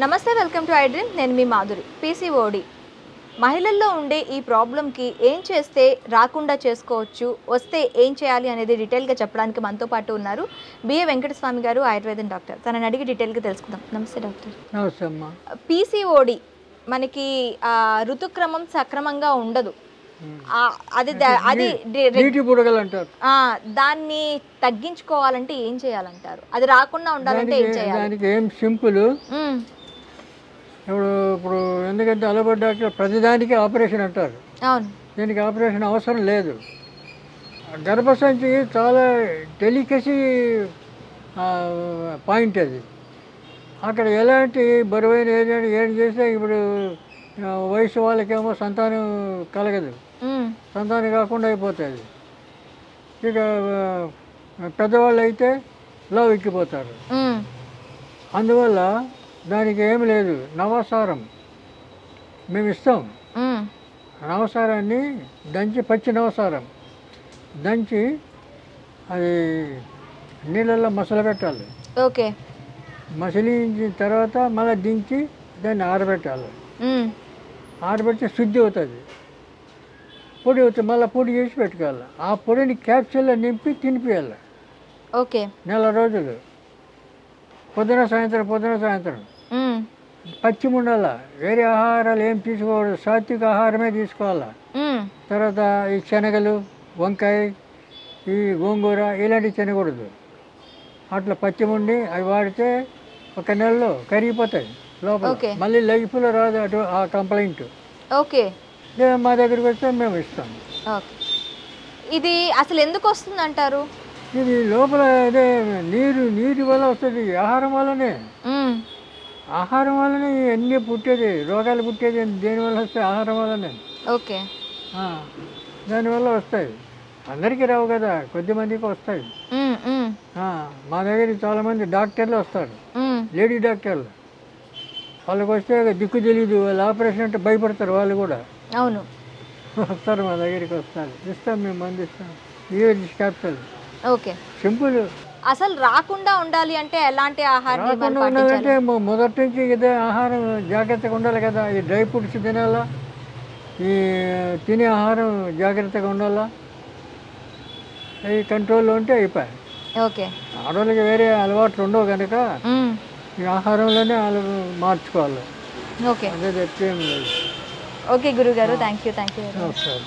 నమస్తే, welcome to I dream. నేను మీ Madhuri. PCOD మహిళల్లో ఉండే ఈ ప్రాబ్లంకి ఏం చేస్తే రాకుండా చేసుకోవచ్చు, వస్తే ఏం చేయాలి అనేది డీటెయిల్గా చెప్పడానికి మనతో పాటు ఉన్నారు బిఏ వెంకటస్వామి గారు, ఆయుర్వేదం డాక్టర్. తనని అడిగి డీటెయిల్గా తెలుసుకుందాం. నమస్తే డాక్టర్. నమస్తే అమ్మా. పీసీఓడి మనకి ఋతుక్రమం సక్రమంగా ఉండదు, అది నీటి బుడగలు అంటారు. దాన్ని తగ్గించుకోవాలంటే ఏం చేయాలంటారు? అది రాకుండా ఉండాలంటే ఏం చేయాలి? దానికి ఏం సింపుల్. ఇప్పుడు ఎందుకంటే అలోపతి డాక్టర్ ప్రతిదానికి ఆపరేషన్ అంటారు. అవును, దీనికి ఆపరేషన్ అవసరం లేదు. గర్భసంచి చాలా డెలికసీ పాయింట్ అది. అక్కడ ఎలాంటి బరువైన ఏం చేస్తే ఇప్పుడు వయసు వాళ్ళకేమో సంతానం కలగదు, సంతానం కాకుండా అయిపోతుంది. ఇక పెద్దవాళ్ళు అయితే లవ్ ఎక్కిపోతారు. అందువల్ల దానికి ఏమి లేదు, నవసారం మేము ఇస్తాం. నవసారాన్ని దంచి, పచ్చి నవసారం దంచి అది నీళ్ళల్లో మసలబెట్టాలి. ఓకే, మసిలించిన తర్వాత మళ్ళీ దించి దాన్ని ఆరబెట్టాలి. ఆరబెడితే శుద్ధి అవుతుంది, పొడి అవుతుంది. మళ్ళీ పొడి చేసి పెట్టుకోవాలి. ఆ పొడిని క్యాప్సూల్లో నింపి తినిపించాలి. ఓకే, నెల రోజులు పొద్దున సాయంత్రం పచ్చి ఉండాల. వేరే ఆహారాలు ఏం తీసుకోకూడదు, సాత్విక ఆహారమే తీసుకోవాలా. తర్వాత ఈ శనగలు, వంకాయ, ఈ గోంగూర ఇలాంటివి తినకూడదు. అట్లా పచ్చి ఉండి అవి వాడితే ఒక నెలలో కరిగిపోతాయి లోపల. మళ్ళీ లైఫ్లో రాదు అటు ఆ కంప్లైంట్. ఓకే, మా దగ్గరికి వస్తే మేము ఇస్తాం. ఇది అసలు ఎందుకు వస్తుంది అంటారు? ఇది లోపల అదే నీరు వల్ల వస్తుంది, ఆహారం వల్లనే. ఆహారం వల్లనే అన్నీ పుట్టేది, రోగాలు పుట్టేది దేనివల్ల వస్తాయి? ఆహారం వల్లనే. ఓకే, దానివల్ల వస్తాయి. అందరికీ రావు కదా, కొద్దిమందికి వస్తాయి. మా దగ్గరికి చాలామంది డాక్టర్లు వస్తారు, లేడీ డాక్టర్లు. వాళ్ళకి వస్తే దిక్కు తెలీదు, వాళ్ళు ఆపరేషన్ అంటే భయపడతారు వాళ్ళు కూడా. అవును, వస్తారు మా దగ్గరికి వస్తారు, ఇస్తాం, మేము మంది ఇస్తాం. క్యాప్సూల్. Okay, simple. అసలు రాకుండా ఉండాలి అంటే ఎలాంటి ఆహారం ఉండాలంటే మొదటి నుంచి ఇదే ఆహారం జాగ్రత్తగా ఉండాలి కదా. ఈ డ్రై ఫ్రూట్స్ తినాలా, ఈ తినే ఆహారం జాగ్రత్తగా ఉండాలా. ఈ కంట్రోల్లో ఉంటే అయిపోయాయి. ఓకే, ఆడవాళ్ళకి వేరే అలవాట్లు ఉండవు కనుక ఈ ఆహారంలోనే వాళ్ళు మార్చుకోవాలి. ఓకే, అదే చెప్తే ఏం లేదు. ఓకే గురుగారు, థ్యాంక్ యూ. నమస్కారం.